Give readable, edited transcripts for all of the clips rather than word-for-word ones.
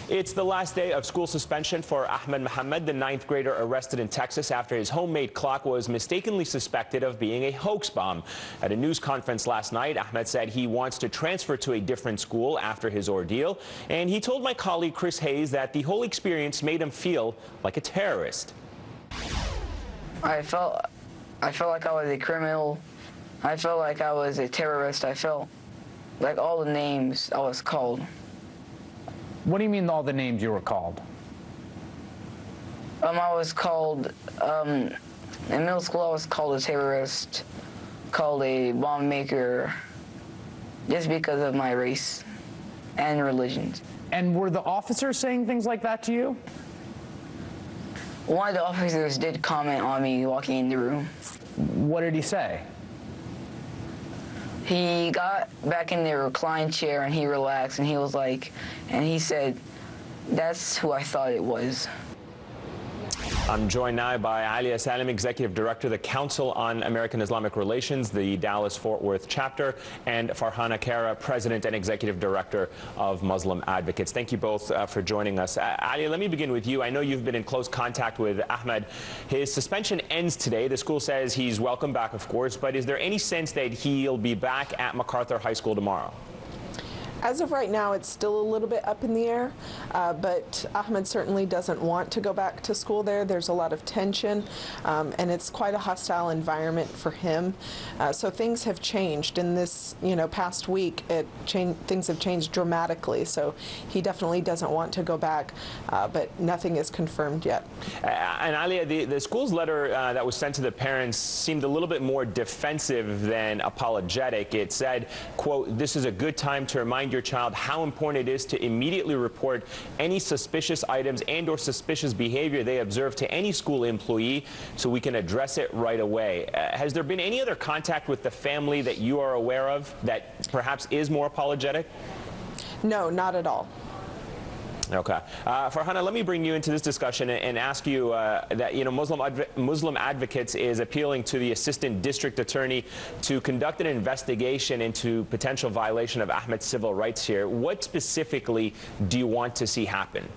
It's the last day of school suspension for Ahmed Mohamed, the 9th grader arrested in Texas after his homemade clock was mistakenly suspected of being a hoax bomb. At a news conference last night, Ahmed said he wants to transfer to a different school after his ordeal, and he told my colleague Chris Hayes that the whole experience made him feel like a terrorist. I felt like I was a criminal. I felt like I was a terrorist. I felt like all the names I was called. What do you mean all the names you were called? I was called, in middle school I was called a terrorist, called a bomb maker, just because of my race and religion. And were the officers saying things like that to you? One of the officers did comment on me walking in the room. What did he say? He got back in the recline chair and he relaxed and he was like, and he said, "That's who I thought it was." I'm joined now by Alia Salem, Executive Director of the Council on American Islamic Relations, the Dallas-Fort Worth chapter, and Farhana Khera, President and Executive Director of Muslim Advocates. Thank you both for joining us. Alia, let me begin with you. I know you've been in close contact with Ahmed. His suspension ends today. The school says he's welcome back, of course, but is there any sense that he'll be back at MacArthur High School tomorrow? As of right now, it's still a little bit up in the air, but Ahmed certainly doesn't want to go back to school there. There's a lot of tension, and it's quite a hostile environment for him. So things have changed in this, past week. Things have changed dramatically. So he definitely doesn't want to go back, but nothing is confirmed yet. And Alia, the school's letter that was sent to the parents seemed a little bit more defensive than apologetic. It said, quote, "This is a good time to remind your child how important it is to immediately report any suspicious items and/or suspicious behavior they observe to any school employee so we can address it right away." Has there been any other contact with the family that you are aware of that perhaps is more apologetic? No, not at all. Okay. Farhana, let me bring you into this discussion and ask you that, Muslim Advocates is appealing to the Assistant District Attorney to conduct an investigation into potential violation of Ahmed's civil rights here. What specifically do you want to see happen?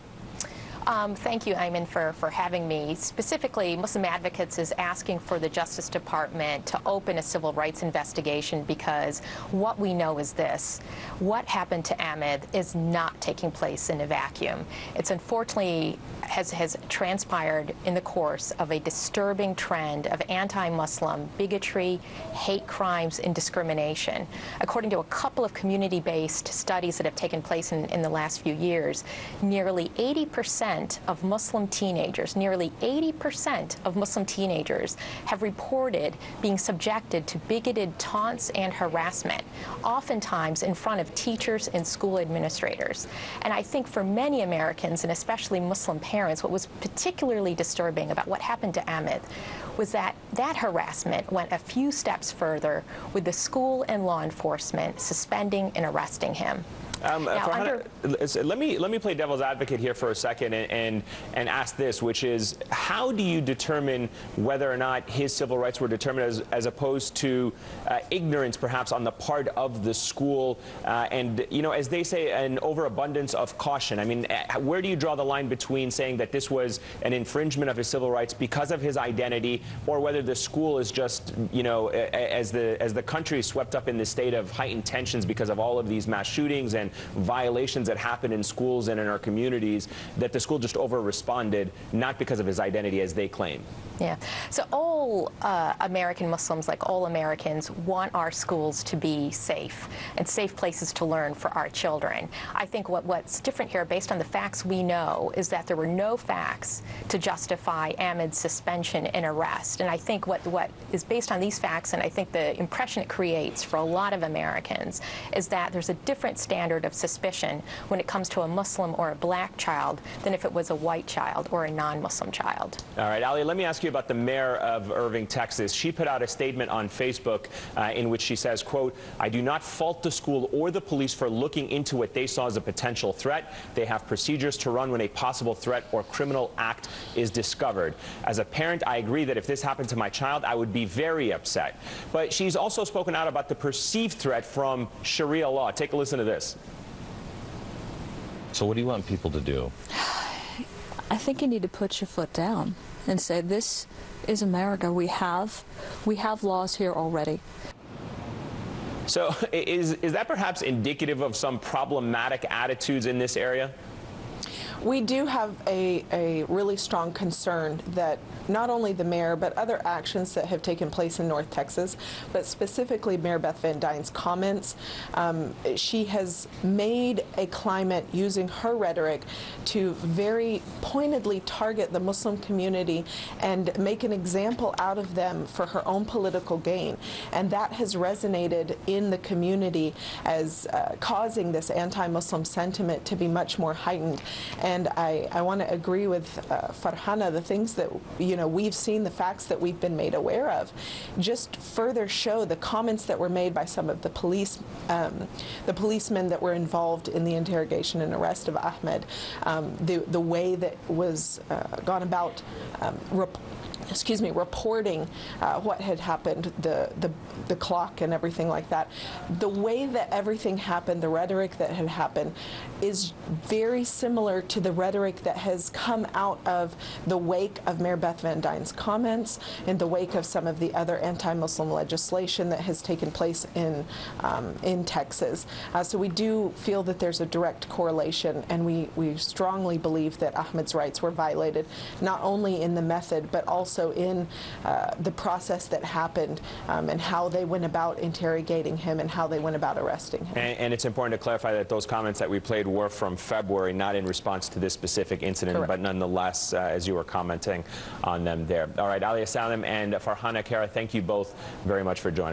Thank you, Ayman, for having me. Specifically, Muslim Advocates is asking for the Justice Department to open a civil rights investigation because what we know is this: what happened to Ahmed is not taking place in a vacuum. It's unfortunately has transpired in the course of a disturbing trend of anti-Muslim bigotry, hate crimes, and discrimination. According to a couple of community-based studies that have taken place in the last few years, nearly 80% of Muslim teenagers, have reported being subjected to bigoted taunts and harassment, oftentimes in front of teachers and school administrators. And I think for many Americans, and especially Muslim parents, what was particularly disturbing about what happened to Ahmed was that harassment went a few steps further, with the school and law enforcement suspending and arresting him. Farhana, let me play devil's advocate here for a second and ask this, which is, how do you determine whether or not his civil rights were determined as opposed to ignorance, perhaps, on the part of the school, and, as they say, an overabundance of caution? I mean, where do you draw the line between saying that this was an infringement of his civil rights because of his identity, or whether the school is just, as the country is swept up in this state of heightened tensions because of all of these mass shootings and violations that happen in schools and in our communities, that the school just over-responded, not because of his identity as they claim? Yeah. So all American Muslims, like all Americans, want our schools to be safe and safe places to learn for our children. I think what's different here, based on the facts we know, is that there were no facts to justify Ahmed's suspension and arrest. And I think what is based on these facts, and I think the impression it creates for a lot of Americans, is that there's a different standard of suspicion when it comes to a Muslim or a black child than if it was a white child or a non-Muslim child. All right, Ali, let me ask you about the mayor of Irving, Texas. She put out a statement on Facebook in which she says, quote, "I do not fault the school or the police for looking into what they saw as a potential threat. They have procedures to run when a possible threat or criminal act is discovered. As a parent, I agree that if this happened to my child, I would be very upset." But she's also spoken out about the perceived threat from Sharia law. Take a listen to this. So what do you want people to do? I think you need to put your foot down and say, this is America. We have laws here already. So is that perhaps indicative of some problematic attitudes in this area? We do have a really strong concern that not only the mayor, but other actions that have taken place in North Texas, but specifically Mayor Beth Van Dyne's comments. She has made a climate using her rhetoric to very pointedly target the Muslim community and make an example out of them for her own political gain. And that has resonated in the community as causing this anti-Muslim sentiment to be much more heightened. And I want to agree with Farhana, the things that, we've seen, the facts that we've been made aware of, just further show the comments that were made by some of the policemen that were involved in the interrogation and arrest of Ahmed, the way that was gone about reporting what had happened, the clock and everything like that. The way that everything happened, the rhetoric that had happened, is very similar to the rhetoric that has come out of the wake of Mayor Beth Van Dyne's comments, in the wake of some of the other anti-Muslim legislation that has taken place in Texas. So we do feel that there's a direct correlation, and we strongly believe that Ahmed's rights were violated, not only in the method, but also in the process that happened, and how they went about interrogating him and how they went about arresting him. And it's important to clarify that those comments that we played were from February, not in response to this specific incident. Correct. But nonetheless, as you were commenting on them there. All right, Alia Salem and Farhana Khera, thank you both very much for joining us.